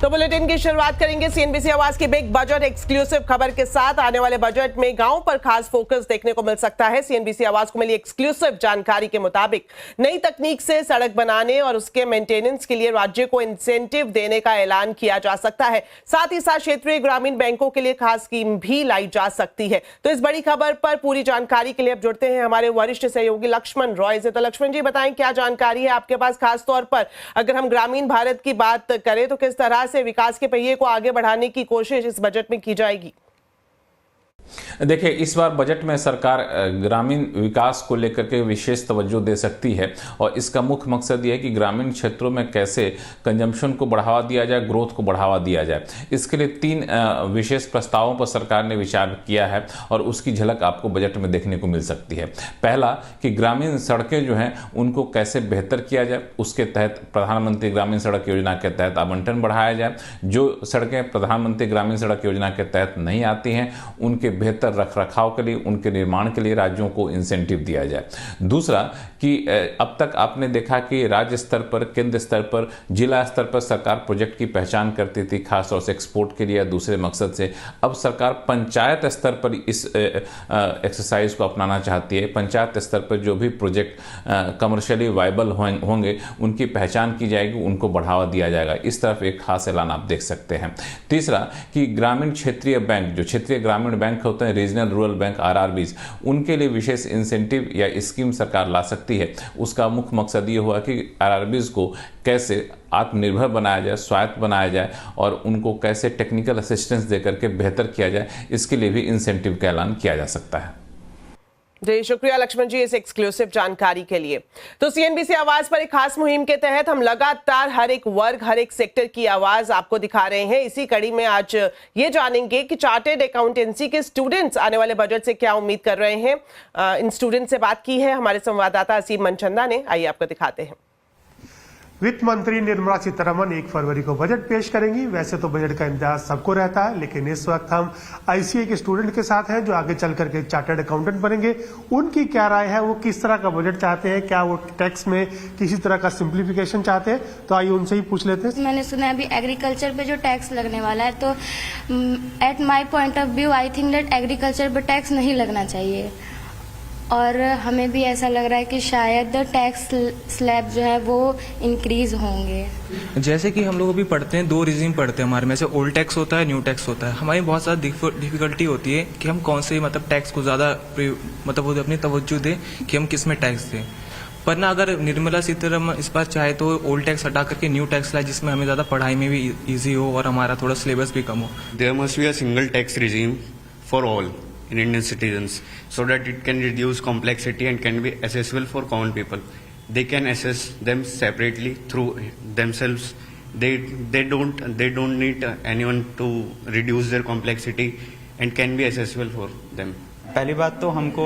तो बुलेटिन की शुरुआत करेंगे सीएनबीसी आवाज की बिग बजट एक्सक्लूसिव खबर के साथ। आने वाले बजट में गांव पर खास फोकस देखने को मिल सकता है। सीएनबीसी आवाज को मिली एक्सक्लूसिव जानकारी के मुताबिक नई तकनीक से सड़क बनाने और उसके मेंटेनेंस के लिए राज्य को इंसेंटिव देने का ऐलान किया जा सकता है। साथ ही साथ क्षेत्रीय ग्रामीण बैंकों के लिए खास स्कीम भी लाई जा सकती है। तो इस बड़ी खबर पर पूरी जानकारी के लिए अब जुड़ते हैं हमारे वरिष्ठ सहयोगी लक्ष्मण रॉय से। तो लक्ष्मण जी, बताएं क्या जानकारी है आपके पास, खास तौर पर अगर हम ग्रामीण भारत की बात करें तो किस तरह से विकास के पहिए को आगे बढ़ाने की कोशिश इस बजट में की जाएगी? देखिए, इस बार बजट में सरकार ग्रामीण विकास को लेकर के विशेष तवज्जो दे सकती है और इसका मुख्य मकसद यह है कि ग्रामीण क्षेत्रों में कैसे कंजम्पशन को बढ़ावा दिया जाए, ग्रोथ को बढ़ावा दिया जाए। इसके लिए 3 विशेष प्रस्तावों पर सरकार ने विचार किया है और उसकी झलक आपको बजट में देखने को मिल सकती है। पहला कि ग्रामीण सड़कें जो हैं उनको कैसे बेहतर किया जाए, उसके तहत प्रधानमंत्री ग्रामीण सड़क योजना के तहत आवंटन बढ़ाया जाए। जो सड़कें प्रधानमंत्री ग्रामीण सड़क योजना के तहत नहीं आती हैं उनके बेहतर रखरखाव के लिए, उनके निर्माण के लिए राज्यों को इंसेंटिव दिया जाए। दूसरा कि अब तक आपने देखा कि राज्य स्तर पर, केंद्र स्तर पर, जिला स्तर पर सरकार प्रोजेक्ट की पहचान करती थी, खासतौर से एक्सपोर्ट के लिए या दूसरे मकसद से। अब सरकार पंचायत स्तर पर इस एक्सरसाइज को अपनाना चाहती है। पंचायत स्तर पर जो भी प्रोजेक्ट कमर्शियली वायबल होंगे उनकी पहचान की जाएगी, उनको बढ़ावा दिया जाएगा। इस तरफ एक खास ऐलान आप देख सकते हैं। तीसरा कि ग्रामीण क्षेत्रीय बैंक, जो क्षेत्रीय ग्रामीण बैंक होते हैं, रीजनल रूरल बैंक आरआरबीज, उनके लिए विशेष इंसेंटिव या स्कीम सरकार ला सकती है। उसका मुख्य मकसद ये हुआ कि आरआरबीज को कैसे आत्मनिर्भर बनाया जाए, स्वायत्त बनाया जाए और उनको कैसे टेक्निकल असिस्टेंस देकर के बेहतर किया जाए, इसके लिए भी इंसेंटिव का ऐलान किया जा सकता है। जी शुक्रिया लक्ष्मण जी इस एक्सक्लूसिव जानकारी के लिए। तो सीएनबीसी आवाज पर एक खास मुहिम के तहत हम लगातार हर एक वर्ग, हर एक सेक्टर की आवाज आपको दिखा रहे हैं। इसी कड़ी में आज ये जानेंगे कि चार्टर्ड अकाउंटेंसी के स्टूडेंट्स आने वाले बजट से क्या उम्मीद कर रहे हैं। इन स्टूडेंट से बात की है हमारे संवाददाता असीम मनचंदा ने, आइए आपको दिखाते हैं। वित्त मंत्री निर्मला सीतारमण 1 फरवरी को बजट पेश करेंगी। वैसे तो बजट का इंतजार सबको रहता है, लेकिन इस वक्त हम आईसीए के स्टूडेंट के साथ हैं जो आगे चल करके चार्टर्ड अकाउंटेंट बनेंगे। उनकी क्या राय है, वो किस तरह का बजट चाहते हैं, क्या वो टैक्स में किसी तरह का सिंप्लीफिकेशन चाहते हैं, तो आइए उनसे ही पूछ लेते हैं। मैंने सुना है अभी एग्रीकल्चर पे जो टैक्स लगने वाला है, तो at my point of view I think that agriculture पे टैक्स नहीं लगना चाहिए और हमें भी ऐसा लग रहा है कि शायद टैक्स स्लैब जो है वो इंक्रीज होंगे। जैसे कि हम लोग अभी पढ़ते हैं, 2 रिजीम पढ़ते हैं हमारे में से, ओल्ड टैक्स होता है, न्यू टैक्स होता है। हमारी बहुत ज़्यादा डिफिकल्टी होती है कि हम कौन से टैक्स को ज़्यादा वो अपनी तवज्जो दें कि हम किस में टैक्स दें। पर ना अगर निर्मला सीतारमण इस बार चाहे तो ओल्ड टैक्स हटा करके न्यू टैक्स लाए, जिसमें हमें ज़्यादा पढ़ाई में भी ईजी हो और हमारा थोड़ा सिलेबस भी कम हो। There must be a single tax regime for all in Indian citizens so that it can reduce complexity and can be accessible for common people. They can assess them separately through themselves. They don't need anyone to reduce their complexity and can be accessible for them. पहली बात तो हमको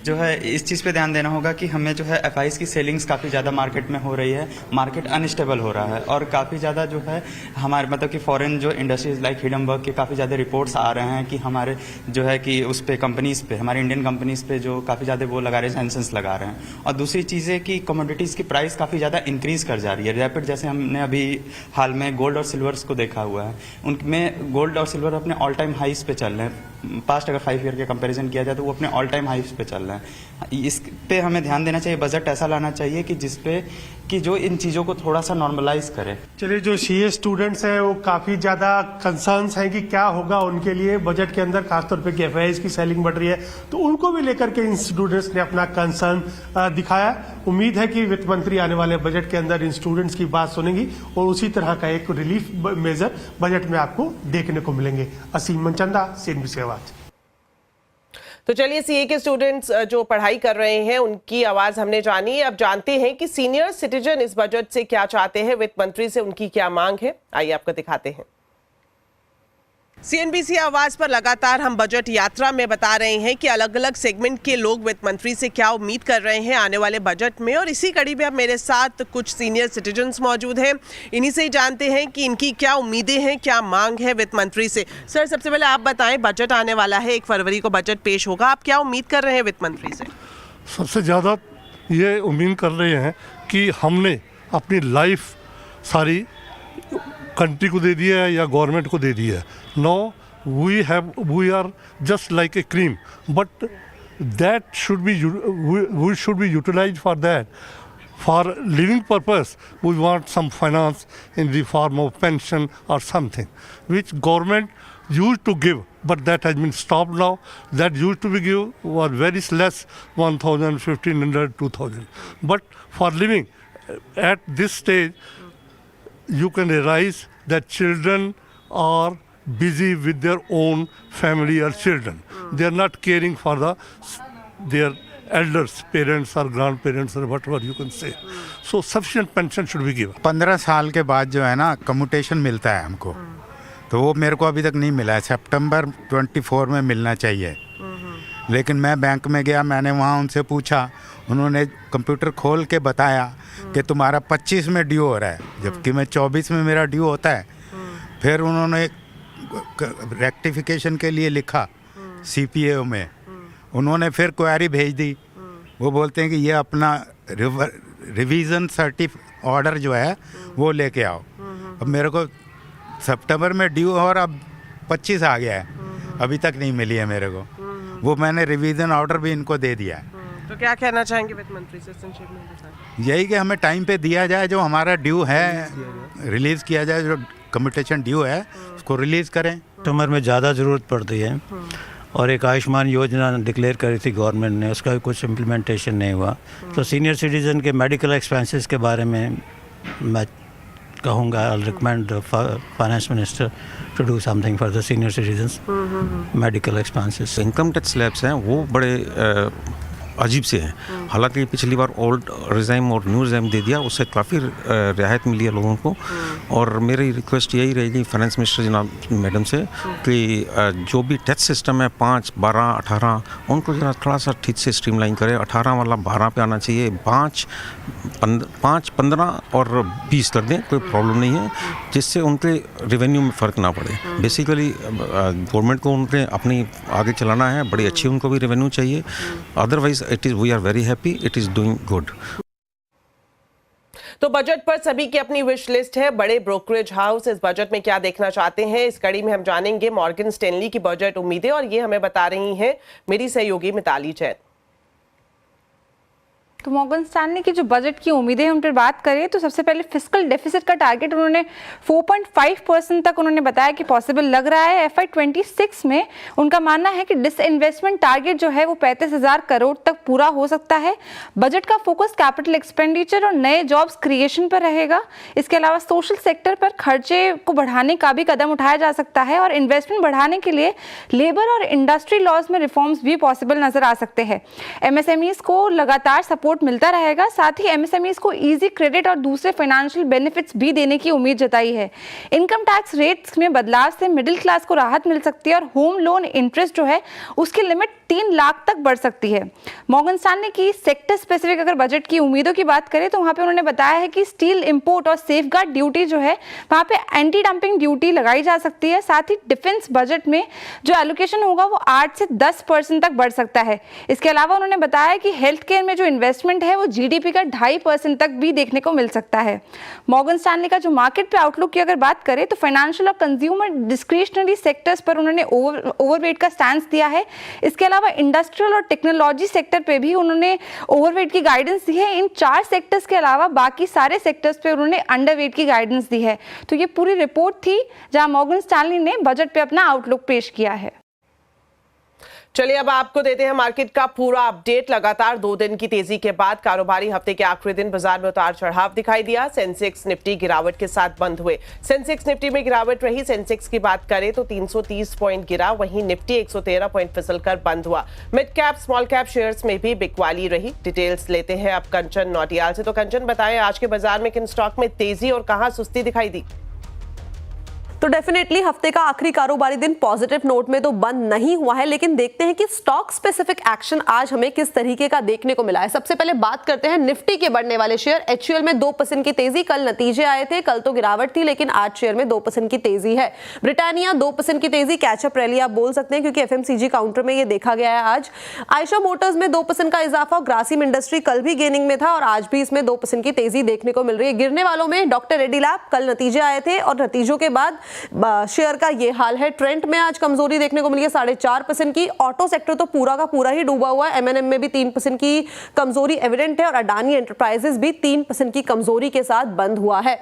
जो है इस चीज़ पे ध्यान देना होगा कि हमें जो है एफआईज की सेलिंग्स काफ़ी ज़्यादा मार्केट में हो रही है, मार्केट अनस्टेबल हो रहा है और काफ़ी ज़्यादा जो है हमारे कि फॉरेन जो इंडस्ट्रीज लाइक हिडनबर्ग के काफ़ी ज़्यादा रिपोर्ट्स आ रहे हैं कि हमारे जो है कि उस पर कंपनीज़ पे, हमारी इंडियन कंपनीज़ पे जो काफ़ी ज़्यादा वो लगा रहे हैं, सेंसन्स लगा रहे हैं। और दूसरी चीज़ है कि कमोडिटीज़ की प्राइस काफ़ी ज़्यादा इंक्रीज़ कर जा रही है रैपिड। जैसे हमने अभी हाल में गोल्ड और सिल्वर्स को देखा हुआ है, उनमें गोल्ड और सिल्वर अपने ऑल टाइम हाइस पे चल रहे हैं। पास्ट अगर 5 ईयर के कंपैरिजन किया जाए तो वो अपने ऑल टाइम हाइस पे चल रहा है। इस पे हमें ध्यान देना चाहिए, बजट ऐसा लाना चाहिए कि जिसपे कि जो इन चीज़ों को थोड़ा सा नॉर्मलाइज करे। चलिए, जो सीए स्टूडेंट्स हैं वो काफ़ी ज़्यादा कंसर्न्स हैं कि क्या होगा उनके लिए बजट के अंदर, खासतौर पे एफआईज की सेलिंग बढ़ रही है, तो उनको भी लेकर के इन स्टूडेंट्स ने अपना कंसर्न दिखाया। उम्मीद है कि वित्त मंत्री आने वाले बजट के अंदर इन स्टूडेंट्स की बात सुनेंगी और उसी तरह का एक रिलीफ मेजर बजट में आपको देखने को मिलेंगे। असीम मनचंदा, सीएनबीसी आवाज। तो चलिए, सीए के स्टूडेंट्स जो पढ़ाई कर रहे हैं उनकी आवाज हमने जानी। अब जानते हैं कि सीनियर सिटीजन इस बजट से क्या चाहते हैं, वित्त मंत्री से उनकी क्या मांग है, आइए आपको दिखाते हैं। सीएनबीसी आवाज पर लगातार हम बजट यात्रा में बता रहे हैं कि अलग अलग सेगमेंट के लोग वित्त मंत्री से क्या उम्मीद कर रहे हैं आने वाले बजट में, और इसी कड़ी में अब मेरे साथ कुछ सीनियर सिटीजन्स मौजूद हैं। इन्हीं से ही जानते हैं कि इनकी क्या उम्मीदें हैं, क्या मांग है वित्त मंत्री से। सर, सबसे पहले आप बताएं, बजट आने वाला है, 1 फरवरी को बजट पेश होगा, आप क्या उम्मीद कर रहे हैं वित्त मंत्री से? सबसे ज़्यादा ये उम्मीद कर रहे हैं कि हमने अपनी लाइफ सारी कंट्री को दे दिया है या गवर्नमेंट को दे दिया है। No, we are just like a cream, but that should be we should be utilized for that. For living purpose, we want some finance in the form of pension or something, which government used to give, but that has been stopped now. That used to be given was very less, 1,000, 1,500, 2,000. But for living, at this stage, you can realize that children are busy with their own family or children. They are not caring for their elders, parents or grandparents or whatever you can say. So sufficient pension should be given. 15 साल के बाद जो है ना commutation मिलता है हमको, तो वो मेरे को अभी तक नहीं मिला है। सितंबर 24 में मिलना चाहिए, लेकिन मैं बैंक में गया, मैंने वहाँ उनसे पूछा, उन्होंने कंप्यूटर खोल के बताया कि तुम्हारा 25 में ड्यू हो रहा है, जबकि मैं 24 में मेरा ड्यू होता है। फिर उन्होंने रेक्टिफिकेशन के लिए लिखा CPAO में, उन्होंने फिर क्वेरी भेज दी, वो बोलते हैं कि ये अपना रिवीजन ऑर्डर जो है वो लेके आओ। अब मेरे को सितंबर में ड्यू और अब 25 आ गया है, अभी तक नहीं मिली है मेरे को। वो मैंने रिवीजन ऑर्डर भी इनको दे दिया है। तो क्या कहना चाहेंगे वित्त मंत्री से संक्षेप में बताएं? यही कि हमें टाइम पे दिया जाए, जो हमारा ड्यू है रिलीज़ किया जाए, जो कम्यूटेशन ड्यू है उसको रिलीज़ करें। सितंबर में ज़्यादा ज़रूरत पड़ती है, और एक आयुष्मान योजना डिक्लेयर करी थी गवर्नमेंट ने, उसका भी कुछ इम्प्लीमेंटेशन नहीं हुआ। तो सीनियर सिटीज़न के मेडिकल एक्सपेंसेस के बारे में मैं कहूँगा, I recommend the finance minister to do something for the senior citizens medical expenses. Income tax slabs हैं वो बड़े अजीब से हैं। हालांकि पिछली बार ओल्ड रिज़ाइम और न्यू रिज़ाइम दे दिया, उससे काफ़ी रियायत मिली है लोगों को। और मेरी रिक्वेस्ट यही रहेगी फाइनेंस मिनिस्टर जनाब मैडम से कि जो भी टैक्स सिस्टम है 5, 12, 18 उनको जरा थोड़ा सा ठीक से स्ट्रीमलाइन करें। 18 वाला 12 पे आना चाहिए, 5, 15 और 20 कर दें, कोई प्रॉब्लम नहीं है, जिससे उनके रेवेन्यू में फ़र्क ना पड़े। बेसिकली गवर्नमेंट को उनके अपनी आगे चलाना है, बड़ी अच्छी उनको भी रेवेन्यू चाहिए। Otherwise we are very happy, it is doing good. तो बजट पर सभी की अपनी विश लिस्ट है। बड़े ब्रोकरेज हाउस इस बजट में क्या देखना चाहते हैं, इस कड़ी में हम जानेंगे मॉर्गन स्टैनली की बजट उम्मीदें, और ये हमें बता रही हैं मेरी सहयोगी मिताली जैन। तो मॉर्गन स्टैनली की जो बजट की उम्मीदें उन पर बात करें तो सबसे पहले फिस्कल डेफिसिट का टारगेट उन्होंने 4.5% तक उन्होंने बताया कि पॉसिबल लग रहा है। FY26 में उनका मानना है कि डिसइन्वेस्टमेंट टारगेट जो है वो 35,000 करोड़ तक पूरा हो सकता है। बजट का फोकस कैपिटल एक्सपेंडिचर और नए जॉब्स क्रिएशन पर रहेगा। इसके अलावा सोशल सेक्टर पर खर्चे को बढ़ाने का भी कदम उठाया जा सकता है, और इन्वेस्टमेंट बढ़ाने के लिए लेबर और इंडस्ट्री लॉज में रिफॉर्म्स भी पॉसिबल नजर आ सकते हैं। MSMEs को लगातार सपोर्ट मिलता रहेगा, साथ ही MSMEs को इजी क्रेडिट और दूसरे फाइनेंशियल बेनिफिट्स भी देने की उम्मीद जताई है। इनकम टैक्स रेट्स में बदलाव से मिडिल क्लास को राहत मिल सकती है, और होम लोन इंटरेस्ट जो है उसकी लिमिट 3 लाख तक बढ़ सकती है। मॉर्गन स्टैनली की सेक्टर स्पेसिफिक अगर बजट की उम्मीदों की बात करें तो वहां पे उन्होंने बताया है कि स्टील इंपोर्ट और सेफगार्ड ड्यूटी जो है वहां पे एंटी डंपिंग ड्यूटी लगाई जा सकती है। साथ ही डिफेंस बजट में जो एलोकेशन होगा वो 8 से 10% तक बढ़ सकता है। इसके अलावा उन्होंने बताया कि हेल्थ केयर में जो इन्वेस्टमेंट है वो GDP का 2.5% तक भी देखने को मिल सकता है। मॉर्गन स्टैनली का जो मार्केट पे आउटलुक की अगर बात करें तो फाइनेंशियल और कंज्यूमर डिस्क्रिशनरी सेक्टर्स पर उन्होंने ओवरवेट का स्टैंस दिया है। इसके अलावा इंडस्ट्रियल और टेक्नोलॉजी सेक्टर पे भी उन्होंने ओवरवेट की गाइडेंस दी है। इन 4 सेक्टर्स के अलावा बाकी सारे सेक्टर्स पे उन्होंने अंडरवेट की गाइडेंस दी है। तो ये पूरी रिपोर्ट थी जहां मॉर्गन स्टैनली ने बजट पे अपना आउटलुक पेश किया है। चलिए अब आपको देते हैं मार्केट का पूरा अपडेट। लगातार 2 दिन की तेजी के बाद कारोबारी हफ्ते के आखिरी दिन बाजार में उतार चढ़ाव दिखाई दिया। सेंसेक्स निफ्टी गिरावट के साथ बंद हुए। सेंसेक्स निफ्टी में गिरावट रही। सेंसेक्स की बात करें तो 330 पॉइंट गिरा, वहीं निफ्टी 113 पॉइंट फिसलकर बंद हुआ। Mid cap small cap shares में भी बिकवाली रही। डिटेल्स लेते हैं अब कंचन नौटियाल से। तो कंचन, बताएं आज के बाजार में किन स्टॉक में तेजी और कहां सुस्ती दिखाई दी? तो डेफिनेटली हफ्ते का आखिरी कारोबारी दिन पॉजिटिव नोट में तो बंद नहीं हुआ है, लेकिन देखते हैं कि स्टॉक स्पेसिफिक एक्शन आज हमें किस तरीके का देखने को मिला है। सबसे पहले बात करते हैं निफ्टी के बढ़ने वाले शेयर। एचयूएल में 2% की तेजी, कल नतीजे आए थे, कल तो गिरावट थी लेकिन आज शेयर में 2% की तेजी है। ब्रिटानिया 2% की तेजी, कैचअप रैली आप बोल सकते हैं क्योंकि एफएमसीजी काउंटर में ये देखा गया है आज। आयशा मोटर्स में 2% का इजाफा, ग्रासिम इंडस्ट्री कल भी गेनिंग में था और आज भी इसमें 2% की तेजी देखने को मिल रही है। गिरने वालों में डॉक्टर रेड्डी लैब, कल नतीजे आए थे और नतीजों के बाद शेयर का ये हाल है। ट्रेंट में आज कमजोरी देखने को मिली है 4.5% की। ऑटो सेक्टर तो पूरा का पूरा ही डूबा हुआ है, एमएनएम में भी 3% की कमजोरी एविडेंट है और अडानी एंटरप्राइजेस भी 3% की कमजोरी के साथ बंद हुआ है।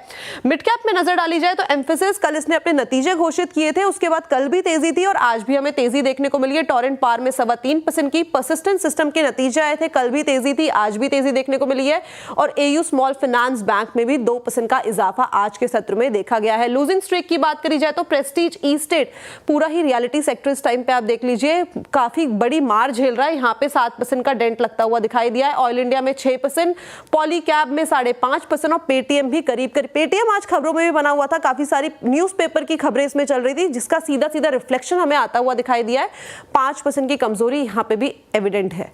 मिड कैप में नजर डाली जाए तो एम्फेसिस, कल इसने अपने नतीजे घोषित किए थे, उसके बाद कल भी तेजी थी और आज भी हमें तेजी देखने को मिली है। टोरेंट पार में 3.25% की। परसिस्टेंट सिस्टम के नतीजे आए थे, कल भी तेजी थी, आज भी तेजी देखने को मिली है और एयू स्मॉल फाइनेंस बैंक में भी 2% का इजाफा आज के सत्र में देखा गया है। लूजिंग स्ट्रीक की बात करी जाए तो प्रेस्टीज, ई स्टेट, पूरा ही रियलिटी सेक्टर इस टाइम पे आप देख लीजिए काफी बड़ी मार झेल रहा है। यहाँ पे 7% का डेंट लगता हुआ दिखाई दिया है। ऑयल इंडिया में 6%, पॉलीकैब में 5.5% और पेटीएम भी करीब पेटीएम आज खबरों में भी बना हुआ था, काफी सारी न्यूज़पेपर की खबरें इसमें चल रही थी जिसका सीधा सीधा रिफ्लेक्शन हमें आता हुआ दिखाई दिया है। 5% की कमजोरी यहाँ पे भी एविडेंट है।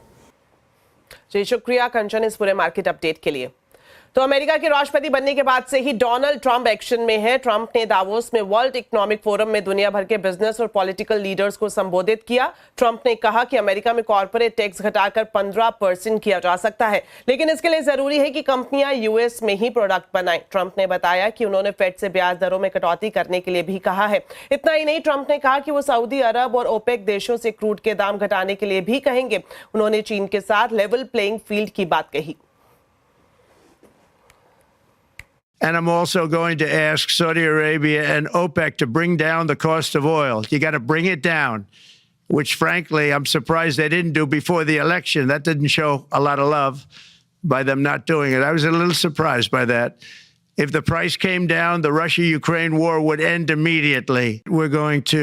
जी शुक्रिया कंचन इस पूरे मार्केट अपडेट के लिए। तो अमेरिका के राष्ट्रपति बनने के बाद से ही डोनाल्ड ट्रंप एक्शन में है। ट्रंप ने दावोस में वर्ल्ड इकोनॉमिक फोरम में दुनिया भर के बिजनेस और पॉलिटिकल लीडर्स को संबोधित किया। ट्रंप ने कहा कि अमेरिका में कॉर्पोरेट टैक्स घटाकर 15% किया जा सकता है, लेकिन इसके लिए जरूरी है कि कंपनियां यूएस में ही प्रोडक्ट बनाएं। ट्रंप ने बताया कि उन्होंने फेड से ब्याज दरों में कटौती करने के लिए भी कहा है। इतना ही नहीं, ट्रंप ने कहा कि वो सऊदी अरब और ओपेक देशों से क्रूड के दाम घटाने के लिए भी कहेंगे। उन्होंने चीन के साथ लेवल प्लेइंग फील्ड की बात कही। And I'm also going to ask Saudi Arabia and OPEC to bring down the cost of oil. You got to bring it down, which frankly, I'm surprised they didn't do before the election. That didn't show a lot of love by them not doing it. I was a little surprised by that. If the price came down, the Russia-Ukraine war would end immediately. We're going to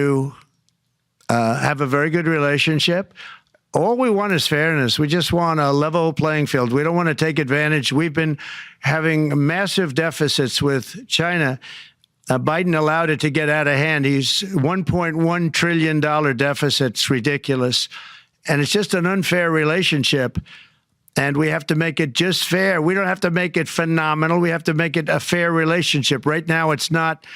have a very good relationship. All we want is fairness. We just want a level playing field. We don't want to take advantage. We've been having massive deficits with China. Biden allowed it to get out of hand. He's $1.1 trillion deficit. It's ridiculous. And it's just an unfair relationship. And we have to make it just fair. We don't have to make it phenomenal. We have to make it a fair relationship. Right now, it's not.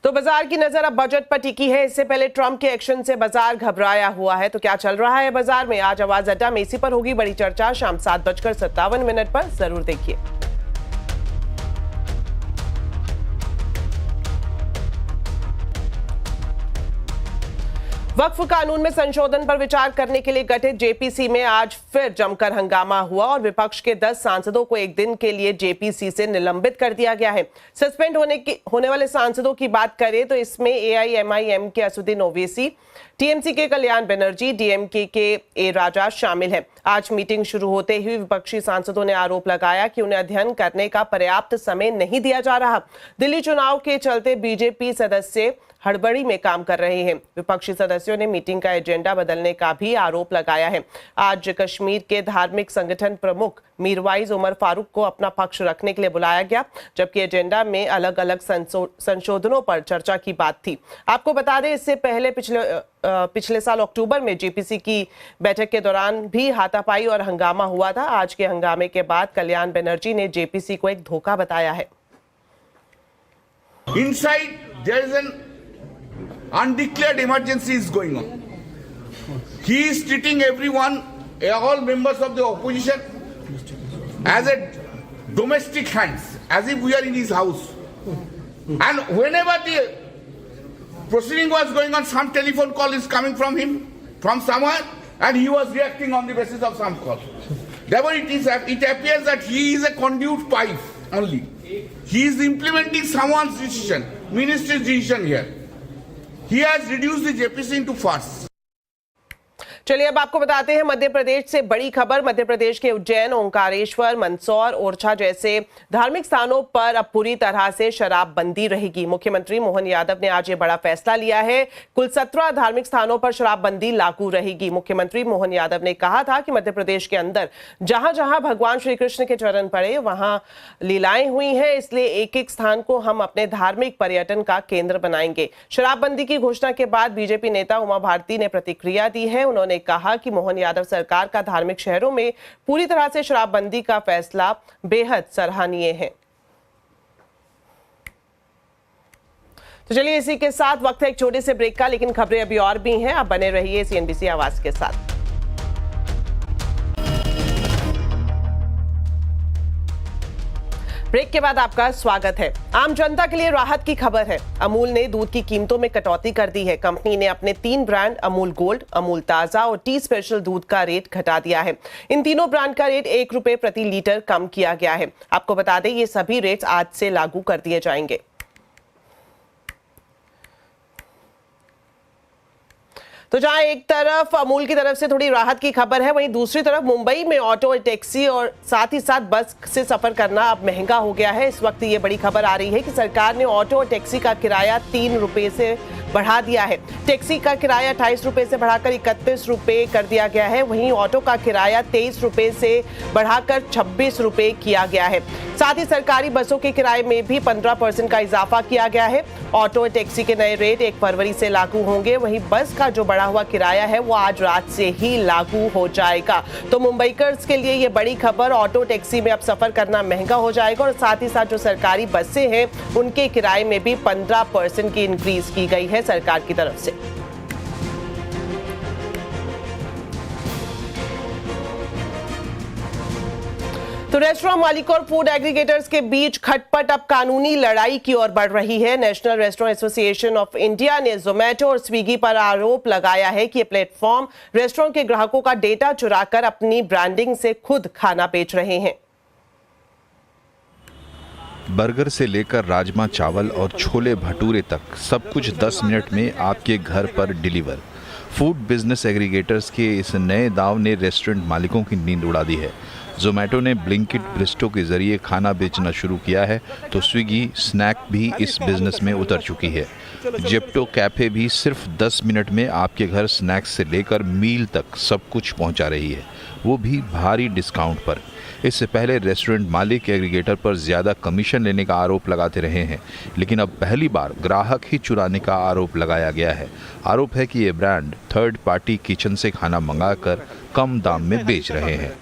तो बाजार की नजर अब budget पर टिकी है। इससे पहले ट्रंप के एक्शन से बाजार घबराया हुआ है। तो क्या चल रहा है बाजार में, आज आवाज अड्डा में इसी पर होगी बड़ी चर्चा। शाम 7:57 पर जरूर देखिए। वक्फ कानून में संशोधन पर विचार करने के लिए गठित जेपीसी में आज फिर जमकर हंगामा हुआ और विपक्ष के 10 सांसदों को एक दिन के लिए जेपीसी से निलंबित कर दिया गया है। सस्पेंड होने वाले सांसदों की बात करें तो इसमें एआईएमआईएम के असुद्दीन ओवैसी, टीएमसी के कल्याण बनर्जी, डीएमके के ए राजा शामिल हैं। आज मीटिंग शुरू होते ही विपक्षी सांसदों ने आरोप लगाया कि उन्हें अध्ययन करने का पर्याप्त समय नहीं दिया जा रहा। दिल्ली चुनाव के चलते बीजेपी सदस्य हड़बड़ी में काम कर रहे हैं। विपक्षी सदस्यों ने मीटिंग का एजेंडा बदलने का भी आरोप लगाया है। आज कश्मीर के धार्मिक संगठन प्रमुख मीरवाइज उमर फारूक को अपना पक्ष रखने के लिए बुलाया गया, जबकि एजेंडा में अलग अलग संशोधनों पर चर्चा की बात थी। आपको बता दें, इससे पहले पिछले साल अक्टूबर में जेपीसी की बैठक के दौरान भी हाथापाई और हंगामा हुआ था। आज के हंगामे के बाद कल्याण बनर्जी ने जेपीसी को एक धोखा बताया है। Inside there is an undeclared emergency is going on. He is treating everyone, all members of the opposition, as a domestic hands, as if we are in his house. And whenever the proceeding was going on, some telephone call is coming from him, from somewhere, and he was reacting on the basis of some call. Therefore, it appears that he is a conduit pipe only. He is implementing someone's decision, ministry's decision here. He has reduced the JPC into farce. चलिए अब आपको बताते हैं मध्य प्रदेश से बड़ी खबर। मध्य प्रदेश के उज्जैन, ओंकारेश्वर, मंदसौर, ओरछा जैसे धार्मिक स्थानों पर अब पूरी तरह से शराबबंदी रहेगी। मुख्यमंत्री मोहन यादव ने आज ये बड़ा फैसला लिया है। कुल 17 धार्मिक स्थानों पर शराबबंदी लागू रहेगी। मुख्यमंत्री मोहन यादव ने कहा था कि मध्य प्रदेश के अंदर जहां जहां भगवान श्री कृष्ण के चरण पड़े वहां लीलाएं हुई हैं, इसलिए एक एक स्थान को हम अपने धार्मिक पर्यटन का केंद्र बनाएंगे। शराबबंदी की घोषणा के बाद बीजेपी नेता उमा भारती ने प्रतिक्रिया दी है। उन्होंने कहा कि मोहन यादव सरकार का धार्मिक शहरों में पूरी तरह से शराबबंदी का फैसला बेहद सराहनीय है। तो चलिए इसी के साथ वक्त है एक छोटे से ब्रेक का, लेकिन खबरें अभी और भी हैं। आप बने रहिए सीएनबीसी आवाज के साथ। ब्रेक के बाद आपका स्वागत है। आम जनता के लिए राहत की खबर है। अमूल ने दूध की कीमतों में कटौती कर दी है। कंपनी ने अपने 3 ब्रांड अमूल गोल्ड, अमूल ताजा और टी स्पेशल दूध का रेट घटा दिया है। इन तीनों ब्रांड का रेट 1 रुपए प्रति लीटर कम किया गया है। आपको बता दें ये सभी रेट्स आज से लागू कर दिए जाएंगे। तो जहां एक तरफ अमूल की तरफ से थोड़ी राहत की खबर है, वहीं दूसरी तरफ मुंबई में ऑटो, टैक्सी और साथ ही साथ बस से सफर करना अब महंगा हो गया है। इस वक्त ये बड़ी खबर आ रही है कि सरकार ने ऑटो और टैक्सी का किराया 3 रुपए से बढ़ा दिया है। टैक्सी का किराया 28 रुपए से बढ़ाकर 31 रुपए कर दिया गया है। वहीं ऑटो का किराया 23 रुपए से बढ़ाकर 26 रुपए किया गया है। साथ ही सरकारी बसों के किराए में भी 15% का इजाफा किया गया है। ऑटो और टैक्सी के नए रेट 1 फरवरी से लागू होंगे। वहीं बस का जो बढ़ा हुआ किराया है वो आज रात से ही लागू हो जाएगा। तो मुंबईकर्स के लिए ये बड़ी खबर, ऑटो टैक्सी में अब सफर करना महंगा हो जाएगा और साथ ही साथ जो सरकारी बसें हैं उनके किराए में भी 15% की इंक्रीज की गई है सरकार की तरफ से। तो रेस्टोरेंट मालिकों और फूड एग्रीगेटर्स के बीच खटपट अब कानूनी लड़ाई की ओर बढ़ रही है। National restaurant association of India ने जोमेटो और स्विगी पर आरोप लगाया है कि ये प्लेटफॉर्म रेस्टोरेंट के ग्राहकों का डेटा चुराकर अपनी ब्रांडिंग से खुद खाना बेच रहे हैं। बर्गर से लेकर राजमा चावल और छोले भटूरे तक सब कुछ 10 मिनट में आपके घर पर डिलीवर। फूड बिजनेस एग्रीगेटर्स के इस नए दांव ने रेस्टोरेंट मालिकों की नींद उड़ा दी है। जोमेटो ने ब्लिंकिट, ब्रिस्टो के जरिए खाना बेचना शुरू किया है तो स्विगी स्नैक भी इस बिजनेस में उतर चुकी है। जेप्टो कैफे भी सिर्फ 10 मिनट में आपके घर स्नैक्स से लेकर मील तक सब कुछ पहुंचा रही है, वो भी भारी डिस्काउंट पर। इससे पहले रेस्टोरेंट मालिक एग्रीगेटर पर ज़्यादा कमीशन लेने का आरोप लगाते रहे हैं, लेकिन अब पहली बार ग्राहक ही चुराने का आरोप लगाया गया है। आरोप है कि ये ब्रांड थर्ड पार्टी किचन से खाना मंगाकर कम दाम में बेच रहे हैं।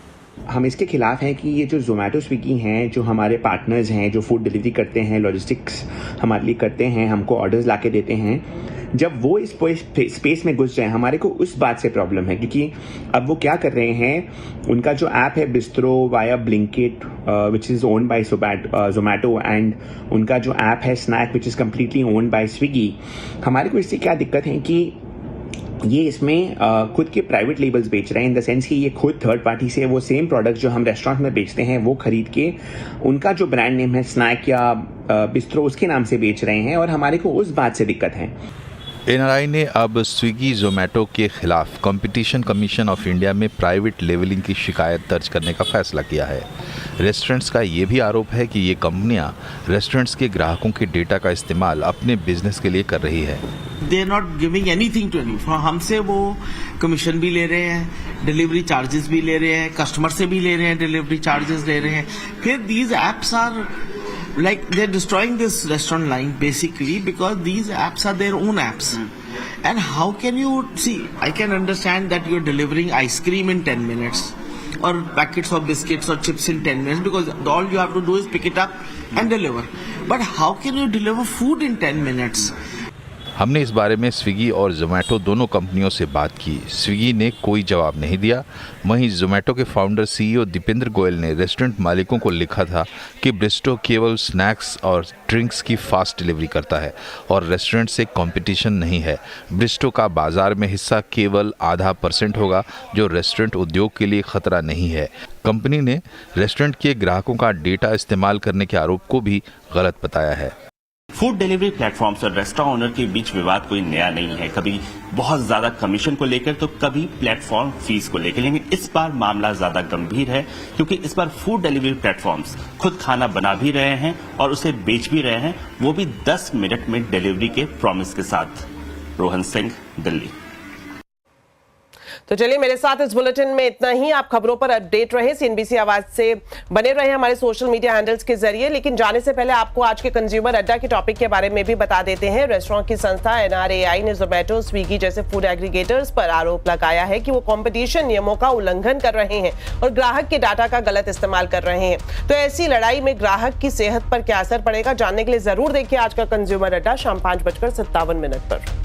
हम इसके खिलाफ हैं कि ये जो जोमेटो स्विगी हैं, जो हमारे पार्टनर्स हैं, जो फूड डिलीवरी करते हैं, लॉजिस्टिक्स हमारे लिए करते हैं, हमको ऑर्डर्स लाके देते हैं, जब वो इस स्पेस में घुस जाए हमारे को उस बात से प्रॉब्लम है। क्योंकि अब वो क्या कर रहे हैं, उनका जो ऐप है Bistro via Blinkit which is owned by Zomato and उनका जो ऐप है Snacc which is completely owned by Swiggy, हमारे को इससे क्या दिक्कत है कि ये इसमें खुद के प्राइवेट लेबल्स बेच रहे हैं, इन द सेंस कि ये खुद थर्ड पार्टी से वो सेम प्रोडक्ट जो हम रेस्टोरेंट में बेचते हैं वो खरीद के उनका जो ब्रांड नेम है स्नैक या बिस्ट्रो उसके नाम से बेच रहे हैं और हमारे को उस बात से दिक्कत है। एनआरआई ने अब स्विगी जोमेटो के खिलाफ कंपटीशन कमीशन ऑफ इंडिया में प्राइवेट लेवलिंग की शिकायत दर्ज करने का फैसला किया है। रेस्टोरेंट्स का ये भी आरोप है कि ये कंपनियां रेस्टोरेंट्स के ग्राहकों के डेटा का इस्तेमाल अपने बिजनेस के लिए कर रही है। They are not giving anything to any, हमसे वो कमीशन भी ले रहे हैं, डिलीवरी चार्जेस भी ले रहे हैं, कस्टमर से भी ले रहे हैं, डिलीवरी चार्जेस ले रहे हैं। फिर these apps are like they're destroying this restaurant line basically because these apps are their own apps. And how can you see, I can understand that you're delivering ice cream in 10 minutes or packets of biscuits or chips in 10 minutes because all you have to do is pick it up and deliver. But how can you deliver food in 10 minutes? हमने इस बारे में Swiggy और जोमेटो दोनों कंपनियों से बात की। स्विगी ने कोई जवाब नहीं दिया। वहीं जोमेटो के फाउंडर सीईओ दीपेंद्र गोयल ने रेस्टोरेंट मालिकों को लिखा था कि ब्रिस्टो केवल स्नैक्स और ड्रिंक्स की फास्ट डिलीवरी करता है और रेस्टोरेंट से कंपटीशन नहीं है। ब्रिस्टो का बाजार में हिस्सा केवल 0.5% होगा, जो रेस्टोरेंट उद्योग के लिए खतरा नहीं है। कंपनी ने रेस्टोरेंट के ग्राहकों का डेटा इस्तेमाल करने के आरोप को भी गलत बताया है। फूड डिलीवरी प्लेटफॉर्म्स और रेस्टोरेंट ओनर के बीच विवाद कोई नया नहीं है, कभी बहुत ज्यादा कमीशन को लेकर तो कभी प्लेटफॉर्म फीस को लेकर, लेकिन इस बार मामला ज्यादा गंभीर है क्योंकि इस बार फूड डिलीवरी प्लेटफॉर्म्स खुद खाना बना भी रहे हैं और उसे बेच भी रहे हैं, वो भी 10 मिनट में डिलीवरी के प्रॉमिस के साथ। रोहन सिंह, दिल्ली। तो चलिए, मेरे साथ इस बुलेटिन में इतना ही। आप खबरों पर अपडेट रहे, सीएनबीसी आवाज से बने रहे हमारे सोशल मीडिया हैंडल्स के जरिए। लेकिन जाने से पहले आपको आज के कंज्यूमर अड्डा के टॉपिक के बारे में भी बता देते हैं। रेस्टोरेंट की संस्था एनआरएआई ने जोमेटो, स्विगी जैसे फूड एग्रीगेटर्स पर आरोप लगाया है कि वो कंपटीशन नियमों का उल्लंघन कर रहे हैं और ग्राहक के डाटा का गलत इस्तेमाल कर रहे हैं। तो ऐसी लड़ाई में ग्राहक की सेहत पर क्या असर पड़ेगा, जानने के लिए जरूर देखिए आज का कंज्यूमर अड्डा शाम 5:57 पर।